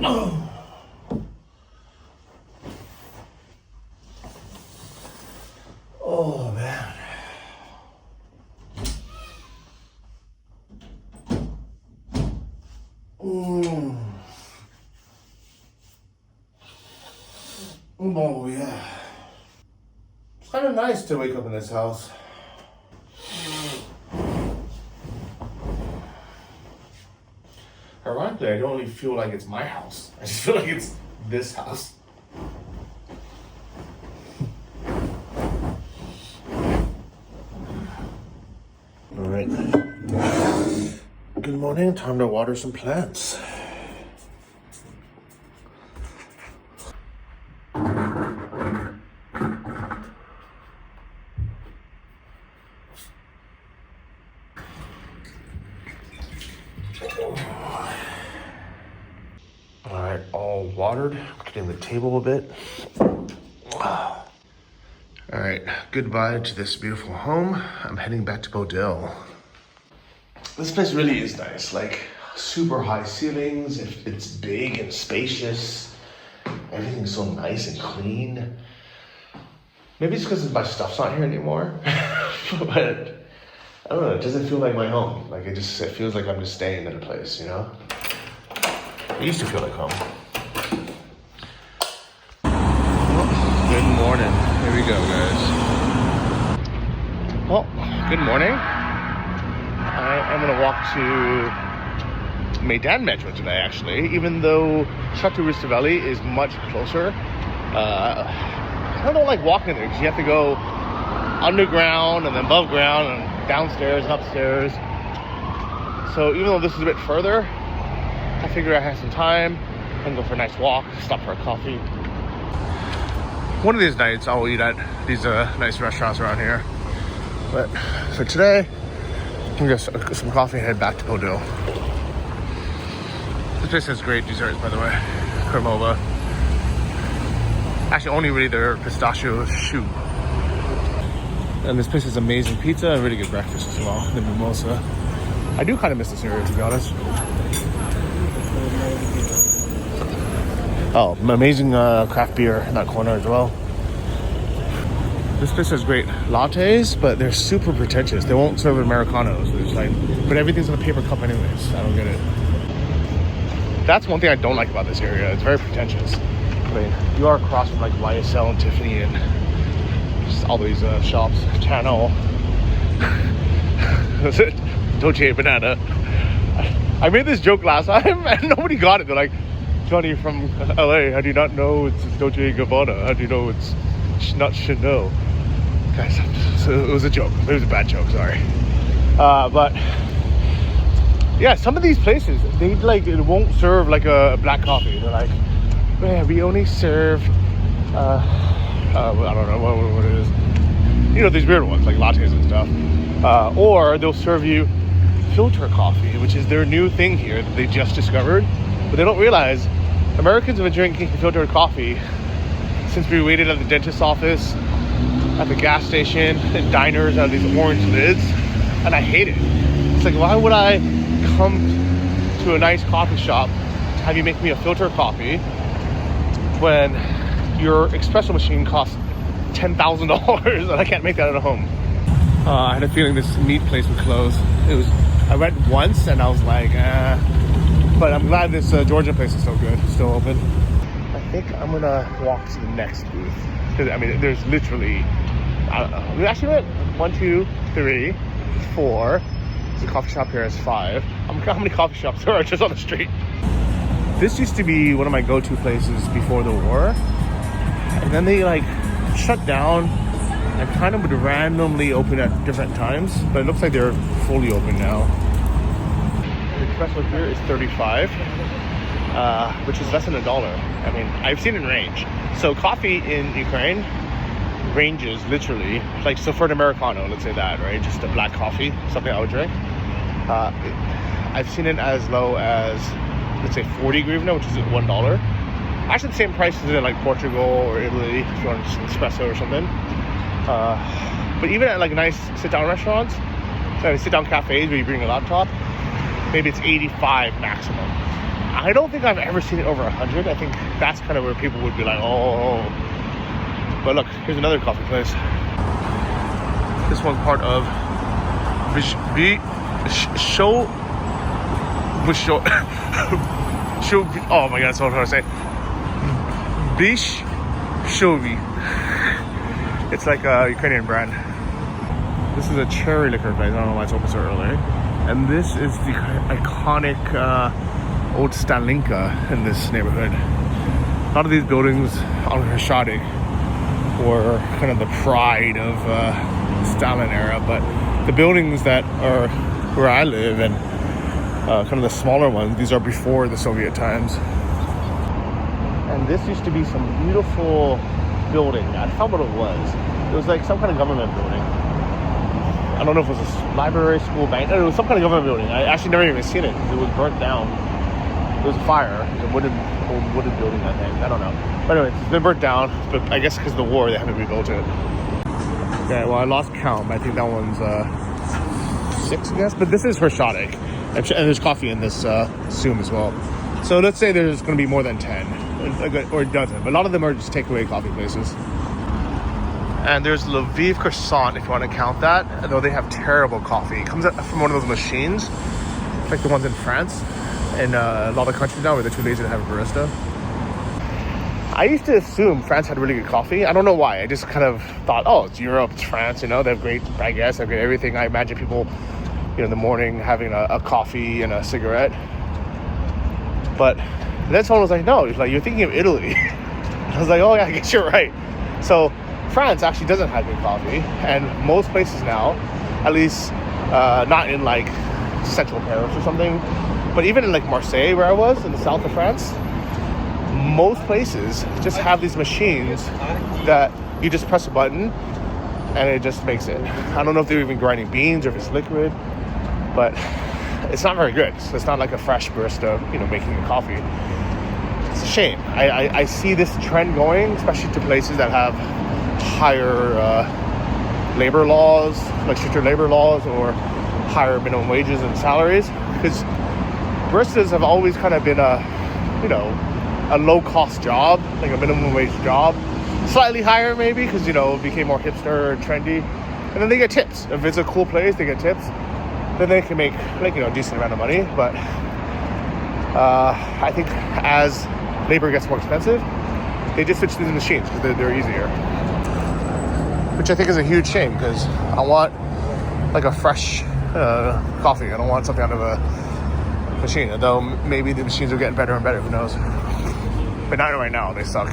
Oh man. Oh yeah. It's kind of nice to wake up in this house. Ironically, I don't really feel like it's my house. I just feel like it's this house. All right. Good morning. Time to water some plants. All right, all watered. Cleaning the table a bit. All right, goodbye to this beautiful home. I'm heading back to Bodil. This place really is nice, like super high ceilings. It's big and spacious. Everything's so nice and clean. Maybe it's because my stuff's not here anymore. But I don't know, it doesn't feel like my home. Like it feels like I'm just staying in a place, you know? It used to feel like home. Good morning. Here we go, guys. Well, good morning. I am gonna walk to Maidan Metro today, actually, even though Chatu Rustaveli is much closer. I don't like walking there because you have to go underground and then above ground and downstairs and upstairs. So even though this is a bit further, I figure I have some time and go for a nice walk, stop for a coffee. One of these nights I'll eat at these nice restaurants around here. But for today, I'm gonna get some coffee and head back to Bodil. This place has great desserts, by the way. Kremova. Actually, only really their pistachio shoe. And this place has amazing pizza and really good breakfast as well. The mimosa. I do kind of miss this area, to be honest. Oh, amazing craft beer in that corner as well. This place has great lattes, but they're super pretentious. They won't serve Americanos. But everything's in a paper cup anyways. I don't get it. That's one thing I don't like about this area. It's very pretentious. I mean, you are across from like YSL and Tiffany and just all these shops. Channel. That's it. Dolce & Banana. I made this joke last time and nobody got it. They're like, Johnny from LA, how do you not know it's Dolce & Gabbana? How do you know it's not Chanel? Guys, it was a joke. It was a bad joke, sorry. But yeah, some of these places, they it won't serve like a black coffee. They're like, yeah, we only serve, I don't know what it is. You know, these weird ones like lattes and stuff. Or they'll serve you filter coffee, which is their new thing here that they just discovered. But they don't realize Americans have been drinking filtered coffee since we waited at the dentist's office, at the gas station, and diners out of these orange lids, and I hate it. It's like, why would I come to a nice coffee shop to have you make me a filter coffee when your espresso machine costs $10,000 and I can't make that at home? I had a feeling this meat place would close. I went once and I was like, but I'm glad this Georgian place is still good, still open. I think I'm gonna walk to the next booth. Because, I mean, there's literally, I don't know. We actually went 1, 2, 3, 4. There's a coffee shop here, it's 5. How many coffee shops there are just on the street? This used to be one of my go-to places before the war. And then they shut down and kind of would randomly open at different times. But it looks like they're fully open now. The espresso here is 35, which is less than $1. I mean, I've seen it range. So coffee in Ukraine ranges literally, so for an Americano, let's say that, right? Just a black coffee, something I would drink. I've seen it as low as, let's say 40 grivna, which is $1. Actually the same price as in Portugal or Italy, if you want just espresso or something. But even at nice sit-down restaurants, sit-down cafes where you bring a laptop, maybe it's 85 maximum. I don't think I've ever seen it over 100. I think that's kind of where people would be like, oh. But look, here's another coffee place. This one's part of oh my god, that's what I'm trying to say. Bish Shovi. It's like a Ukrainian brand. This is a cherry liquor place. I don't know why it's open so early. And this is the iconic old Stalinka in this neighborhood. A lot of these buildings on Hashadi were kind of the pride of Stalin era, but the buildings that are where I live and kind of the smaller ones, these are before the Soviet times. And this used to be some beautiful building. I forgot what it was. It was like some kind of government building. I don't know if it was a library, school, bank. It was some kind of government building. I actually never even seen it because it was burnt down. It was a fire. It was a old wooden building, I think. I don't know. But anyway, it's been burnt down. But I guess because of the war, they had to rebuild it. Okay, well, I lost count. But I think that one's 6, I guess. But this is for Shodek. And there's coffee in this Zoom as well. So let's say there's going to be more than 10. Or a dozen. But a lot of them are just takeaway coffee places. And there's Lviv Croissant, if you want to count that. Though they have terrible coffee. It comes from one of those machines. Like the ones in France. And a lot of countries now where they're too lazy to have a barista. I used to assume France had really good coffee. I don't know why. I just kind of thought, oh, it's Europe, it's France, you know, they have great baguettes, they have great everything. I imagine people, you know, in the morning having a coffee and a cigarette. But then someone was like, no, like, you're thinking of Italy. I was like, oh yeah, I guess you're right. So France actually doesn't have good coffee. And most places now, at least not in like central Paris or something, but even in like Marseille, where I was, in the south of France, most places just have these machines that you just press a button and it just makes it. I don't know if they're even grinding beans or if it's liquid, but it's not very good. So it's not like a fresh barista, you know, making the coffee. It's a shame. I see this trend going, especially to places that have higher labor laws, like stricter labor laws, or higher minimum wages and salaries, because baristas have always kind of been a low-cost job, like a minimum wage job, slightly higher maybe because, you know, it became more hipster and trendy, and then they get tips. If it's a cool place, they get tips, then they can make, like, you know, a decent amount of money. But I think as labor gets more expensive, they just switch to these machines because they're easier, which I think is a huge shame, because I want like a fresh coffee. I don't want something out of a machine, although maybe the machines are getting better and better, who knows. But not right now, they suck.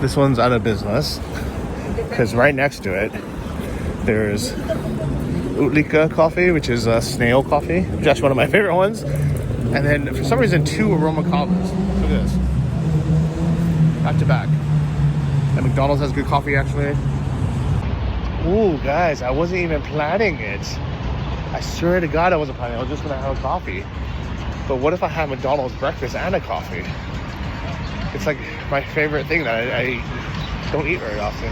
This one's out of business because right next to it there's Utlika coffee, which is a snail coffee, which is actually one of my favorite ones. And then for some reason 2 aroma cavas. Look at this, back to back. And McDonald's has good coffee actually. Ooh, guys, I wasn't even planning it. I swear to God I wasn't planning. I was just gonna have a coffee. But what if I had McDonald's breakfast and a coffee? It's like my favorite thing that I don't eat very often.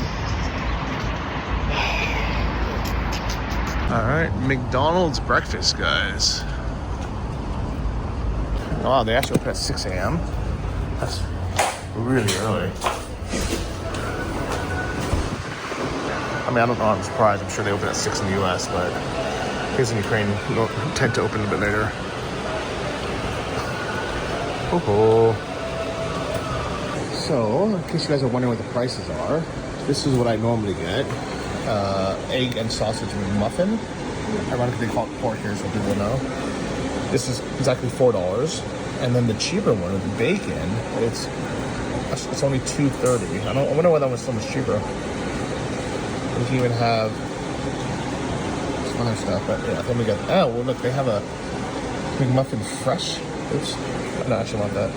All right, McDonald's breakfast, guys. Wow, they actually open at 6 a.m. That's really early. I mean, I don't know, I'm surprised. I'm sure they open at 6 in the US, but I guess in Ukraine, they don't tend to open a bit later. Oh. So, in case you guys are wondering what the prices are, this is what I normally get. Egg and sausage muffin. Ironically, they call it pork here, so people know. This is exactly $4. And then the cheaper one with the bacon, it's only $2.30. I wonder why that was so much cheaper. You can even have some other stuff, but yeah, I think we got. Oh, well, look, they have a McMuffin fresh. Oops, I don't actually want that.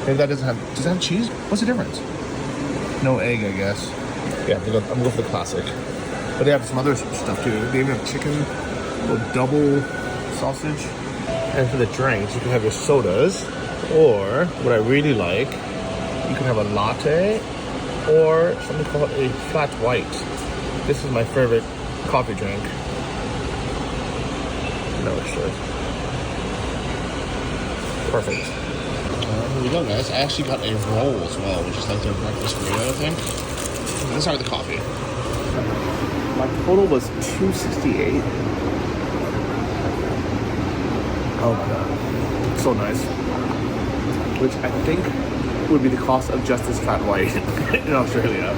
Maybe that doesn't have. Does it have cheese? What's the difference? No egg, I guess. Yeah, I'm gonna go for the classic. But they have some other stuff too. They even have chicken, little double sausage. And for the drinks, you can have your sodas, or what I really like, you can have a latte, or something called a flat white. This is my favorite coffee drink. No, it's Perfect. Here we go, guys. I actually got a roll as well, which is like their breakfast burrito, I think. Let's start with the coffee. My total was $2.68. Oh my god, so nice. Which I think would be the cost of just this flat white in Australia.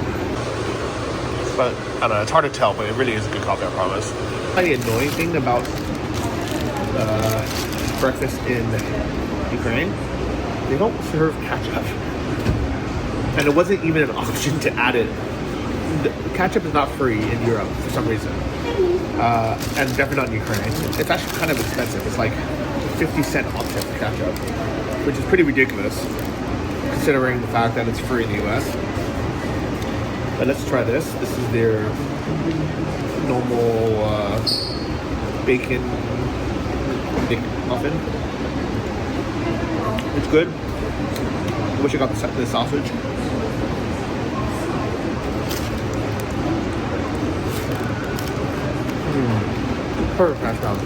But I don't know, it's hard to tell, but it really is a good coffee, I promise. The annoying thing about breakfast in Ukraine, they don't serve ketchup. And it wasn't even an option to add it. The ketchup is not free in Europe for some reason. And definitely not in Ukraine. It's actually kind of expensive. It's like 50-cent option for ketchup, which is pretty ridiculous considering the fact that it's free in the US. But let's try this. This is their normal bacon muffin. It's good. I wish I got the sausage. Perfect hash brown.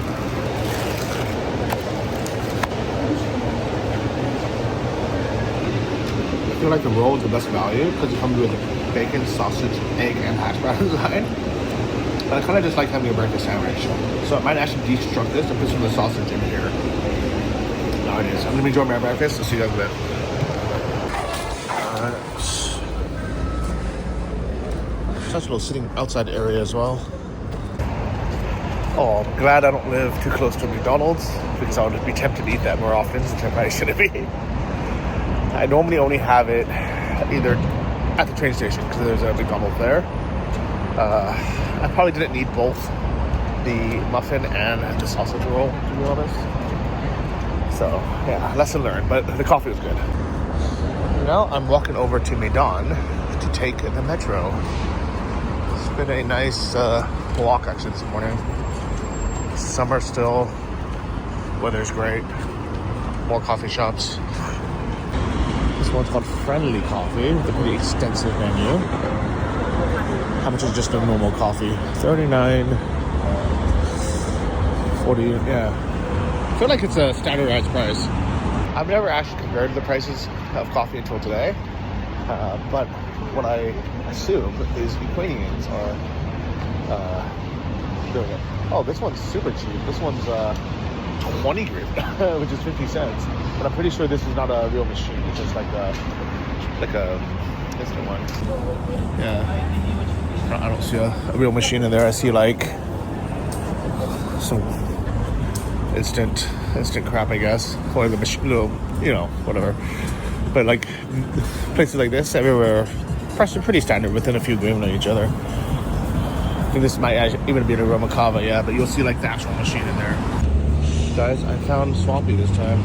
I feel like the roll is the best value because it comes with bacon, sausage, egg, and hash brown inside. But I kind of just like having a breakfast sandwich. So I might actually deconstruct this and put some of the sausage in here. Now it is. I'm going to enjoy my breakfast. I'll see you guys in a bit. Alright. Such a little sitting outside area as well. Oh, I'm glad I don't live too close to McDonald's because I would be tempted to eat that more often, which I probably shouldn't be. I normally only have it either at the train station because there's a McDonald's there. I probably didn't need both the muffin and the sausage roll, to be honest. So, yeah, lesson learned, but the coffee was good. Now I'm walking over to Medan to take the metro. It's been a nice walk actually this morning. Summer still, weather's great, more coffee shops. This one's called Friendly Coffee with a pretty extensive menu. How much is just a normal coffee? $39.40, yeah. I feel like it's a standardized price. I've never actually compared the prices of coffee until today, but what I assume is Ukrainians are doing it. Oh, this one's super cheap. This one's 20 hryvnia, which is 50 cents. But I'm pretty sure this is not a real machine. It's just like a instant one. Yeah. I don't see a real machine in there. I see like some instant crap, I guess. Or the machine, little, whatever. But like places like this, everywhere, pretty standard, within a few hryvnia of each other. I think this might even be a Roma Cava, yeah, but you'll see like the actual machine in there. Guys, I found Swampy this time.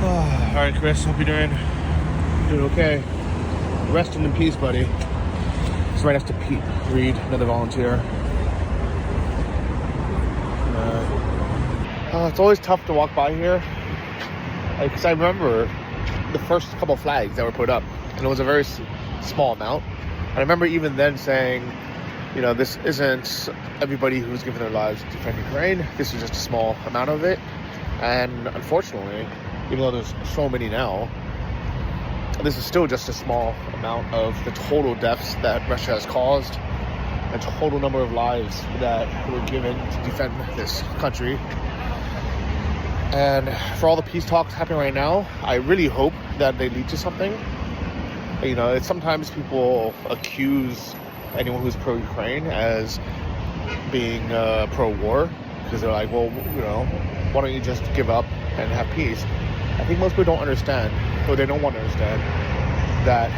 Oh, all right, Chris, hope you're doing okay. Resting in peace, buddy. It's right next to Pete Reed, another volunteer. It's always tough to walk by here, because I remember the first couple flags that were put up, and it was a very small amount. And I remember even then saying, this isn't everybody who's given their lives to defend Ukraine. This is just a small amount of it. And unfortunately, even though there's so many now, this is still just a small amount of the total deaths that Russia has caused, the total number of lives that were given to defend this country. And for all the peace talks happening right now, I really hope that they lead to something. It's sometimes people accuse anyone who's pro-Ukraine as being pro-war, because they're like, well, why don't you just give up and have peace? I think most people don't understand, or they don't want to understand, that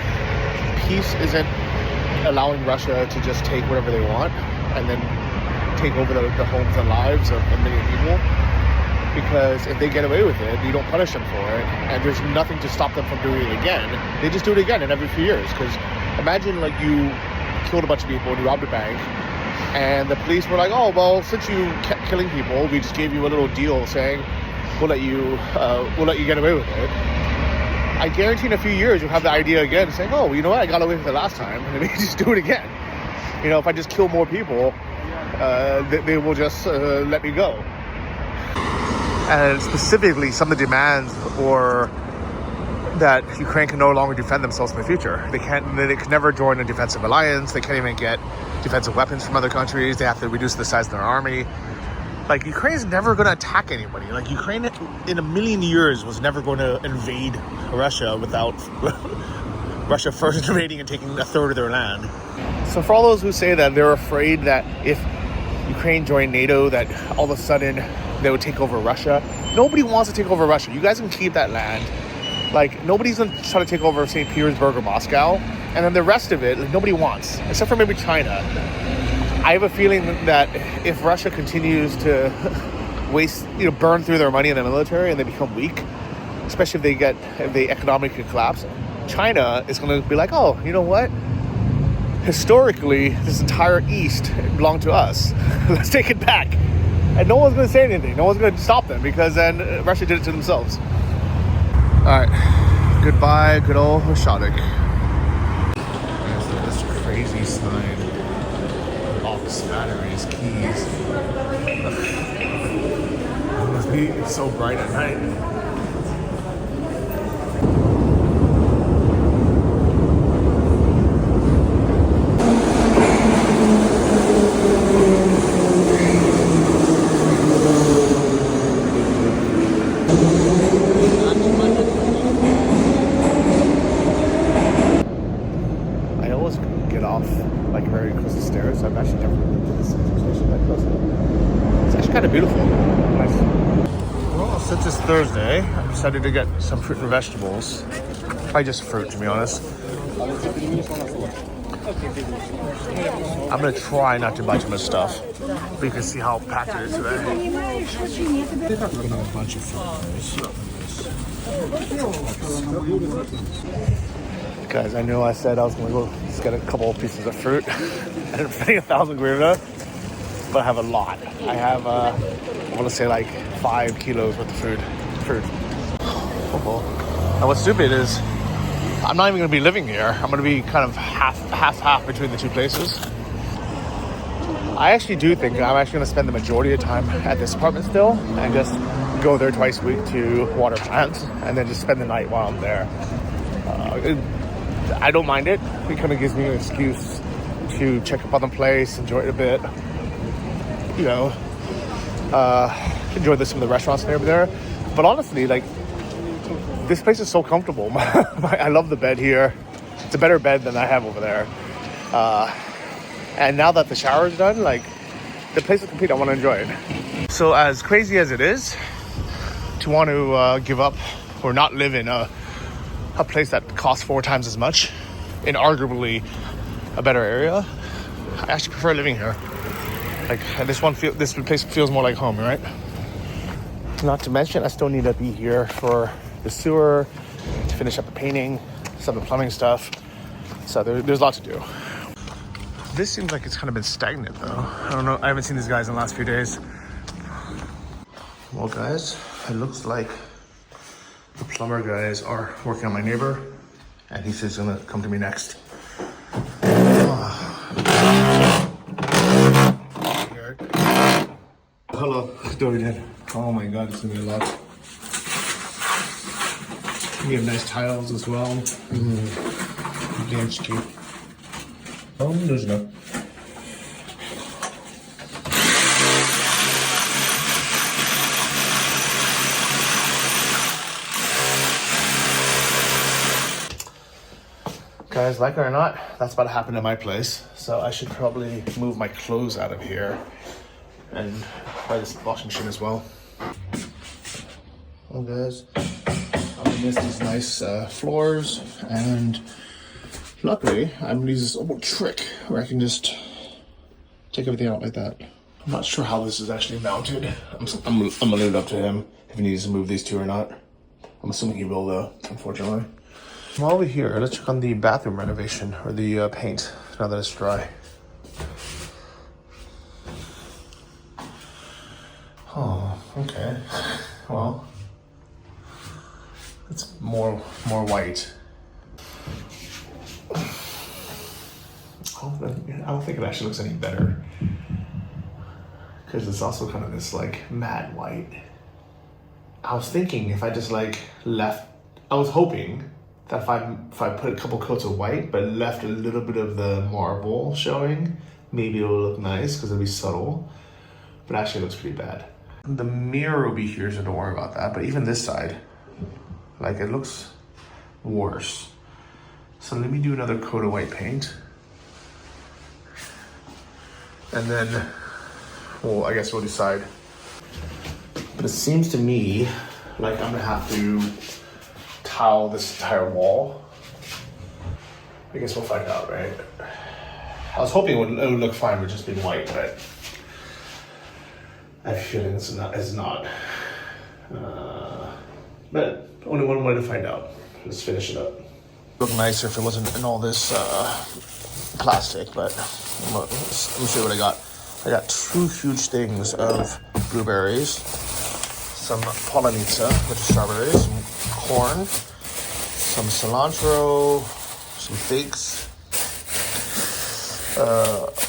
peace isn't allowing Russia to just take whatever they want and then take over the homes and lives of a million people. Because if they get away with it, you don't punish them for it, and there's nothing to stop them from doing it again. They just do it again in every few years. Because imagine like you killed a bunch of people and you robbed a bank, and the police were like, oh, well, since you kept killing people, we just gave you a little deal saying we'll let you get away with it. I guarantee in a few years you'll have the idea again, saying, oh, you know what, I got away with it last time, and they just do it again. If I just kill more people, they will just let me go. and specifically some of the demands or that Ukraine can no longer defend themselves in the future. They can never join a defensive alliance. They can't even get defensive weapons from other countries. They have to reduce the size of their army. Like, Ukraine's never going to attack anybody. Like, Ukraine in a million years was never going to invade Russia without Russia first invading and taking a third of their land. So for all those who say that they're afraid that if Ukraine joined NATO, that all of a sudden they would take over Russia, nobody wants to take over Russia. You guys can keep that land. Like, nobody's going to try to take over St. Petersburg or Moscow. And then the rest of it, like, nobody wants, except for maybe China. I have a feeling that if Russia continues to burn through their money in the military and they become weak, especially if they economically collapse, China is going to be like, oh, you know what? Historically, this entire East belonged to us. Let's take it back. And no one's going to say anything. No one's going to stop them, because then Russia did it to themselves. All right, goodbye, good old Hoshadik. There's this crazy sign. Locks, batteries, keys. It must be so bright at night. Very close to stairs. I've actually never been to this station that close. It's actually kind of beautiful. Nice. Well, since it's Thursday, I decided to get some fruit and vegetables. Probably just fruit, to be honest. I'm gonna try not to buy too much stuff, but you can see how packed it is today. A bunch of fruit. Guys, I know I said I was gonna go just get a couple of pieces of fruit. I ended up spending 1,000 hryvnia, but I have a lot. I have, I want to say like 5 kilos worth of fruit. And what's stupid is I'm not even gonna be living here. I'm gonna be kind of half between the two places. I actually do think I'm actually gonna spend the majority of the time at this apartment still and just go there twice a week to water plants and then just spend the night while I'm there. I don't mind it. It kind of gives me an excuse to check up on the place, enjoy it a bit. Enjoy some of the restaurants over there. But honestly, like, this place is so comfortable. I love the bed here. It's a better bed than I have over there. And now that the shower is done, like, the place is complete. I want to enjoy it. So as crazy as it is to want to give up or not live in a place that costs 4 times as much in arguably a better area, I actually prefer living here. Like, this place feels more like home, right? Not to mention, I still need to be here for the sewer, to finish up the painting, some of the plumbing stuff. So there's a lot to do. This seems like it's kind of been stagnant though. I don't know, I haven't seen these guys in the last few days. Well guys, it looks like the plumber guys are working on my neighbor, and he says he's gonna come to me next. Hello, Dorian. Oh my god, it's gonna be a lot. We have nice tiles as well. Pięćki. Oh, luźno. Guys, like it or not, that's about to happen to my place. So I should probably move my clothes out of here and buy this washing machine as well. Well guys, I missed these nice floors, and luckily I'm gonna use this little trick where I can just take everything out like that. I'm not sure how this is actually mounted. I'm gonna leave it up to him if he needs to move these two or not. I'm assuming he will though, unfortunately. While we're here, let's check on the bathroom renovation, or the paint, now that it's dry. Oh, okay. Well, it's more white. I don't think it actually looks any better, because it's also kind of this like matte white. I was thinking if I just like left, I was hoping that if I put a couple coats of white but left a little bit of the marble showing, maybe it'll look nice because it'll be subtle, but actually it looks pretty bad. The mirror will be here, so don't worry about that, but even this side, like it looks worse. So let me do another coat of white paint. And then, well, I guess we'll decide. But it seems to me like I'm gonna have to tile this entire wall. I guess we'll find out, right? I was hoping it would look fine with just being white, but I have a feeling it's not. But only one way to find out. Let's finish it up. Look nicer if it wasn't in all this plastic, but let me show you what I got. I got 2 huge things of blueberries, some polonitsa, which is strawberries, some corn, some cilantro, some figs,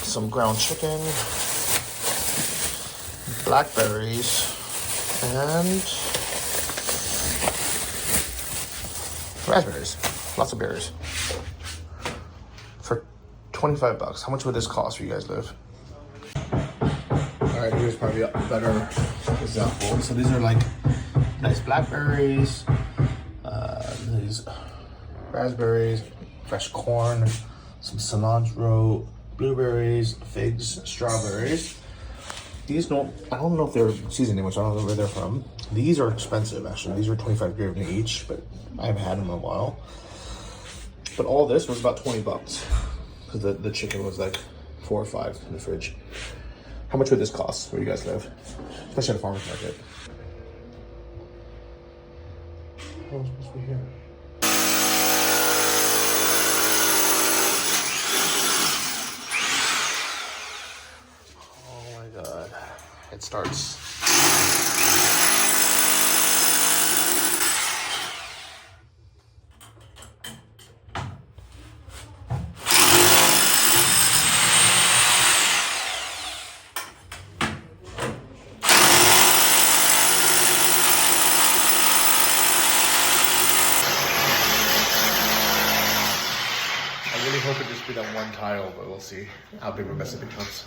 some ground chicken, blackberries, and raspberries. Lots of berries. For $25. How much would this cost where you guys live? Alright, here's probably a better example. So these are like nice blackberries, these raspberries, fresh corn, some cilantro, blueberries, figs, strawberries. These I don't know if they're seasoned anymore, so I don't know where they're from. These are expensive actually. These are 25 grivna each, but I haven't had them in a while. But all this was about 20 bucks because the chicken was like 4 or 5 in the fridge. How much would this cost where you guys live? Especially at a farmer's market. How am I supposed to be here? Oh my god. It starts. I really hope it just be that one tile, but we'll see how big of a mess it becomes.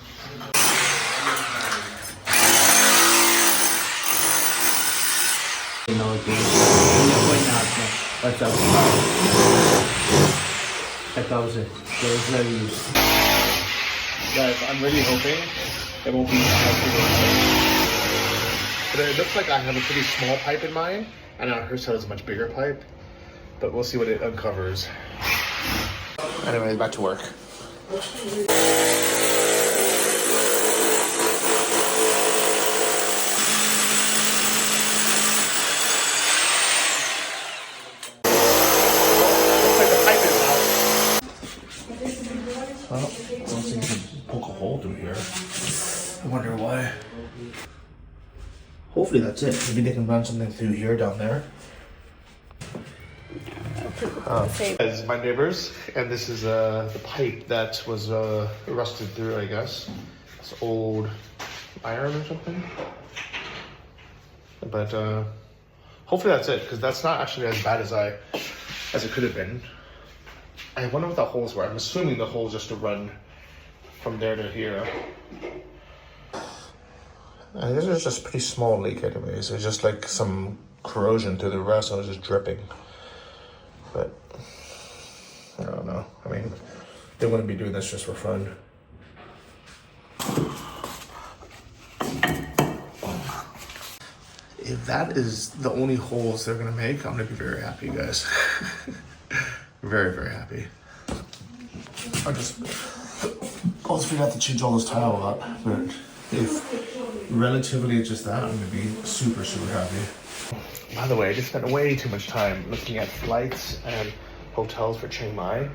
Guys, I'm really hoping it won't be but it looks like I have a pretty small pipe in mine, and her side is a much bigger pipe, but we'll see what it uncovers. Anyway, back to work. Well, I don't think you can poke a hole through here. I wonder why. Hopefully that's it. Maybe they can run something through here, down there. This is my neighbors, and this is the pipe that was rusted through, I guess. It's old iron or something. But hopefully that's it, because that's not actually as bad as it could have been. I wonder what the holes were. I'm assuming the holes just to run from there to here. And this is just a pretty small leak anyways. It's just like some corrosion through the rest, and it was just dripping. But I don't know. I mean, they wouldn't be doing this just for fun. If that is the only holes they're gonna make, I'm gonna be very happy, guys. Very, very happy. I almost forgot to change all those tile up, but if relatively it's just that, I'm gonna be super, super happy. By the way, I just spent way too much time looking at flights and hotels for Chiang Mai.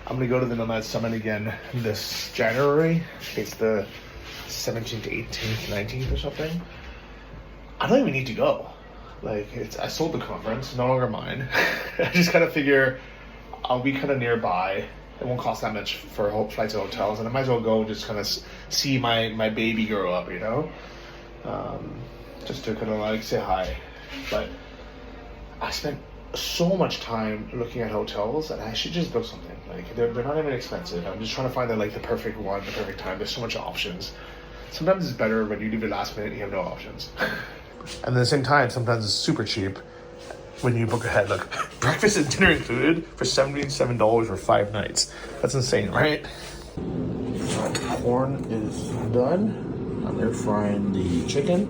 I'm gonna go to the Nomad Summit again this January. It's the 17th to 18th, 19th or something. I don't even need to go. Like, I sold the conference, no longer mine. I just kind of figure I'll be kind of nearby. It won't cost that much for flights and hotels, and I might as well go just kind of see my baby grow up, you know? Just to kind of like say hi. But I spent so much time looking at hotels that I should just book something. Like they're not even expensive. I'm just trying to find the perfect one, the perfect time. There's so much options. Sometimes it's better when you leave it last minute and you have no options. And at the same time, sometimes it's super cheap when you book ahead. Look, breakfast and dinner included for $77 for 5 nights. That's insane, right? Corn is done. I'm air frying the chicken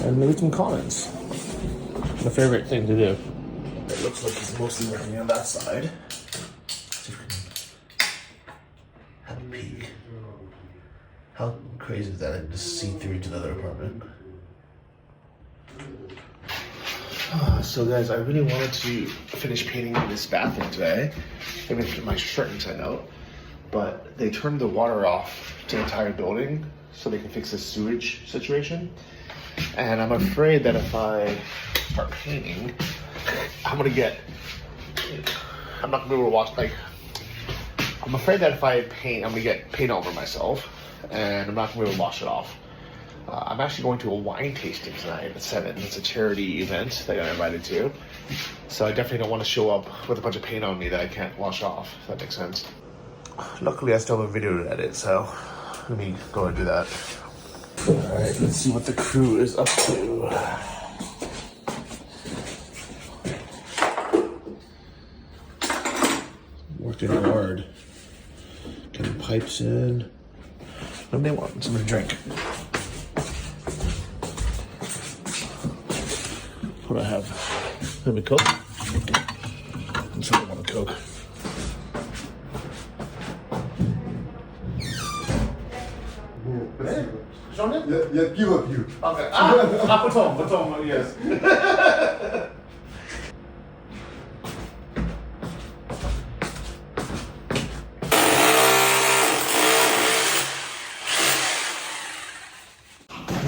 and maybe some comments. My favorite thing to do. It looks like it's mostly working on that side. Have a peek. How crazy is that? I just see through to the other apartment. So guys, I really wanted to finish painting this bathroom today. I mean, my shirt inside out. But they turned the water off to the entire building so they can fix the sewage situation. And I'm afraid that if I start painting, I'm not gonna be able to wash, I'm afraid that if I paint, I'm gonna get paint over myself and I'm not gonna be able to wash it off. I'm actually going to a wine tasting tonight at 7. It's a charity event that I got invited to. So I definitely don't want to show up with a bunch of paint on me that I can't wash off, if that makes sense. Luckily, I still have a video to edit, so let me go and do that. All right, let's see what the crew is up to. Working hard. Getting pipes in. What do they want? Something to drink. What do I have? Let me Coke. I'm sure I want a Coke. Yeah, give up you. Okay. Baton, yes. You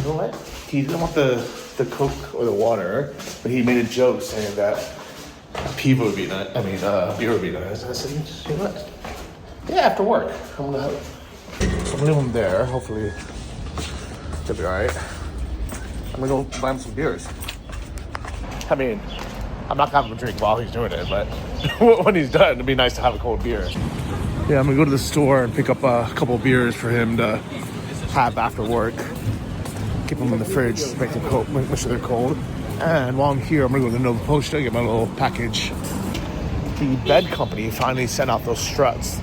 know what? He didn't want the Coke or the water, but he made a joke saying that Pivo would be nice. Beer would be nice. I said, you know what? Yeah, after work. I'm gonna leave him there. Hopefully, they'll be all right. I'm gonna go buy him some beers. I mean, I'm not gonna have him drink while he's doing it, but when he's done, it'd be nice to have a cold beer. Yeah, I'm gonna go to the store and pick up a couple of beers for him to have after work. Keep them in the fridge, make sure they're cold. And while I'm here, I'm gonna go to the Nova Posta, get my little package. The bed company finally sent out those struts.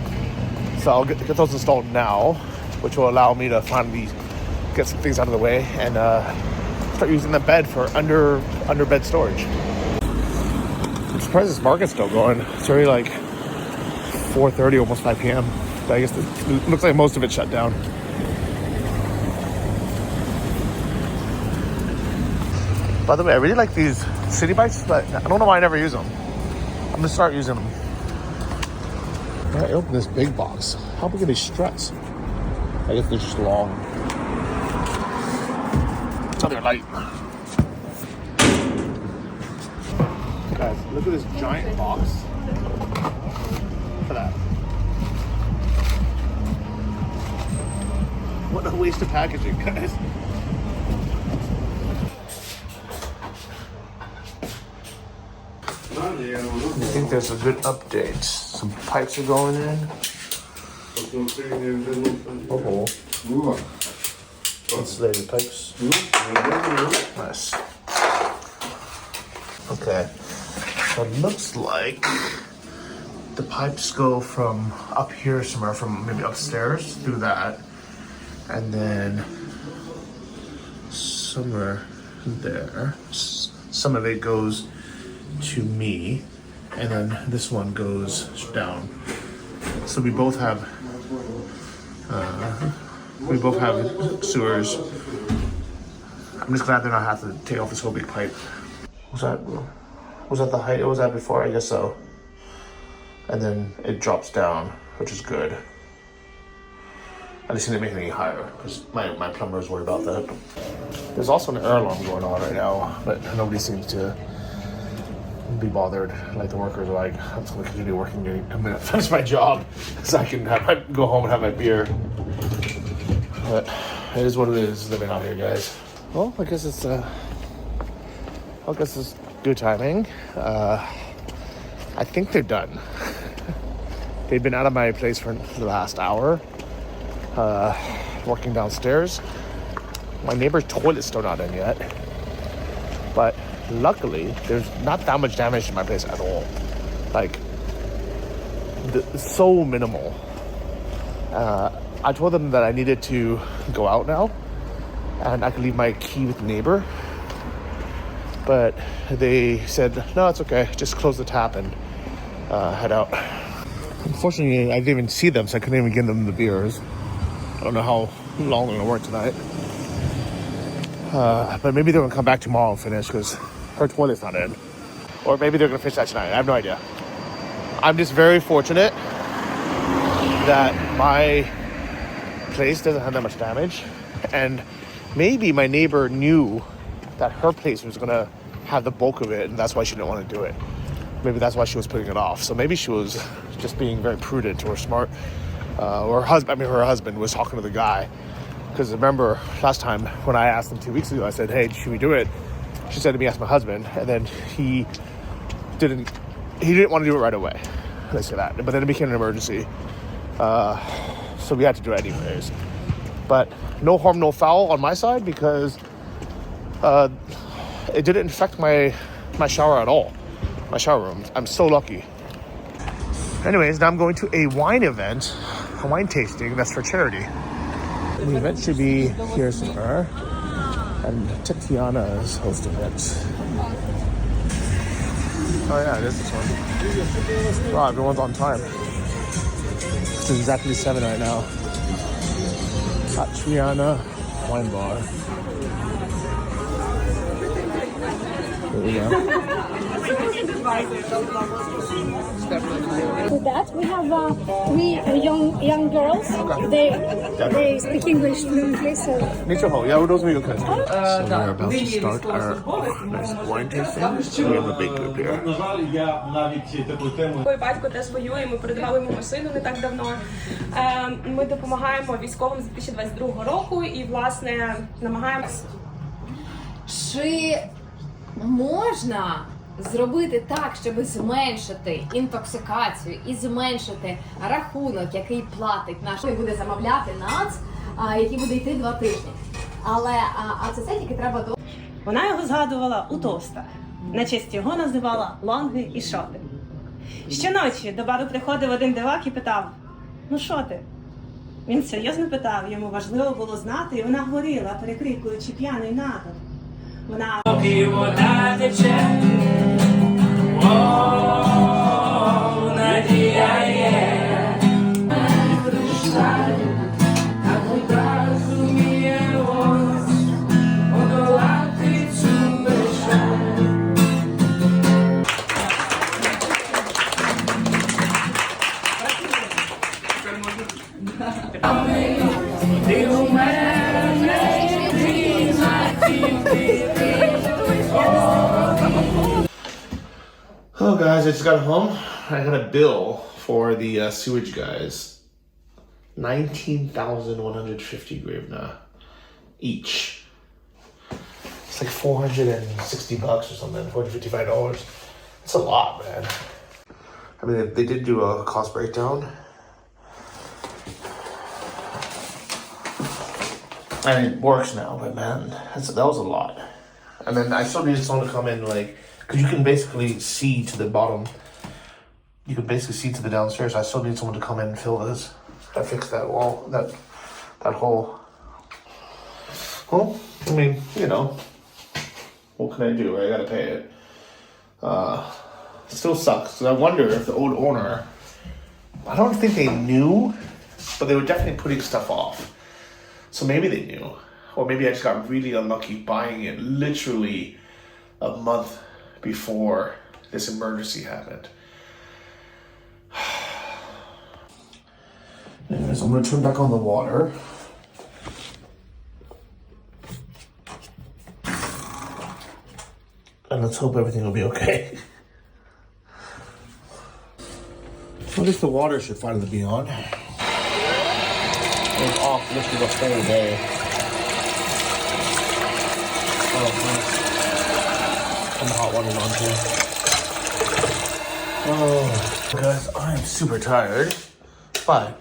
So I'll get those installed now, which will allow me to finally get some things out of the way and start using the bed for under bed storage. I'm surprised this market's still going. It's already like 4:30, almost 5 p.m. But I guess it looks like most of it's shut down. By the way, I really like these city bikes, but I don't know why I never use them. I'm gonna start using them. All right, open this big box. How big are these struts? I guess they're just long. So they're light. Guys, look at this giant box. Look at that. What a waste of packaging, guys. I think there's a good update. Some pipes are going in. Oh, insulated pipes. Nice. Okay. So it looks like the pipes go from up here somewhere, from maybe upstairs through that, and then somewhere there. Some of it goes to me, and then this one goes down. So we both have sewers. I'm just glad they're not have to take off this whole big pipe. Was that the height it was at before? I guess so. And then it drops down, which is good. I just didn't make it any higher because my plumber is worried about that. There's also an air alarm going on right now, but nobody seems to be bothered. Like the workers are like, I'm just gonna continue working. I'm gonna finish my job so I can go home and have my beer. But it is what it is living out here, guys. Well, I guess it's I guess it's good timing. I think they're done. They've been out of my place for the last hour, working downstairs. My neighbor's toilet's still not in yet, but luckily there's not that much damage to my place at all. Like, so minimal. I told them that I needed to go out now and I could leave my key with the neighbor, but they said no, it's okay, just close the tap and head out. Unfortunately, I didn't even see them, so I couldn't even give them the beers. I don't know how long they're gonna work tonight, but maybe they're gonna come back tomorrow and finish because her toilet's not in, or maybe they're gonna finish that tonight. I have no idea. I'm just very fortunate that my place doesn't have that much damage, and maybe my neighbor knew that her place was gonna have the bulk of it, and that's why she didn't want to do it. Maybe that's why she was putting it off. So maybe she was just being very prudent or smart. Or her husband was talking to the guy. Because remember, last time when I asked him 2 weeks ago, I said, hey, should we do it? She said to me, ask my husband. And then he didn't want to do it right away. They say that. But then it became an emergency. So we had to do it anyways. But no harm, no foul on my side, because it didn't affect my shower at all. My shower room. I'm so lucky. Anyways, now I'm going to a wine event, a wine tasting that's for charity. The event should be here somewhere, and Tatiana is hosting it. Oh yeah, it is this one. Wow, everyone's on time. It's exactly 7 right now. Tatiana Wine Bar. Here we go. With that, we have three young girls. They speak English fluently, so. Yeah, we're those okay. So we're about to start our nice wine tasting. We have a big group here. Мой батько теж воює, ми передавали йому машину не так давно. Ми допомагаємо військовим з 2022 року і, власне, намагаємось. Чи можна зробити так, щоб зменшити інтоксикацію і зменшити рахунок, який платить наш, буде замовляти НАЦ, який буде йти 2 тижні. Але це тільки треба до... Вона його згадувала у тостах. На честь його називала лонги і шоти. Щоночі до бару приходив один дивак і питав: ну що ти? Він серйозно питав, йому важливо було знати, і вона говорила, перекрикуючи п'яний натовп. Вона... вода тече, надія є. А вода зуміє ось подолати цю межу. Ти у мене Hello guys, I just got home. I got a bill for the sewage guys. 19,150 grivna each. It's like $460 or something, $455. That's a lot, man. I mean, they did do a cost breakdown. And it works now, but man, that was a lot. And then I still needed someone to come in, like, because you can basically see to the bottom. You can basically see to the downstairs. I still need someone to come in and fill this. I fixed that wall, that hole. Well, I mean, you know, what can I do? I gotta pay it. It still sucks. So I wonder if the old owner, I don't think they knew, but they were definitely putting stuff off. So maybe they knew. Or maybe I just got really unlucky buying it literally a month before this emergency happened. Anyways, I'm gonna turn back on the water. And let's hope everything will be okay. At least the water should finally be on. It was off literally the whole day. Oh, some hot water on too. Oh, guys, I'm super tired, but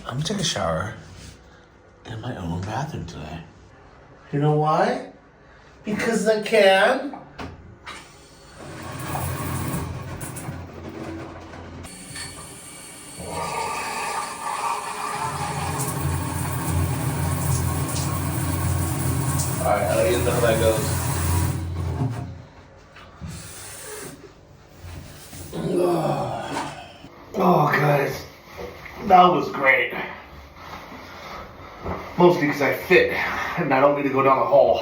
I'm gonna take a shower in my own bathroom today. You know why? Because I can. Alright, I'll let you know how that goes. Oh, guys, that was great. Mostly because I fit and I don't need to go down the hall.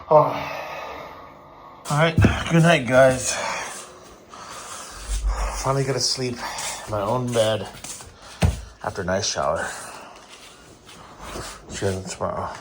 Oh. Alright, good night, guys. Finally gonna sleep in my own bed after a nice shower. See you tomorrow.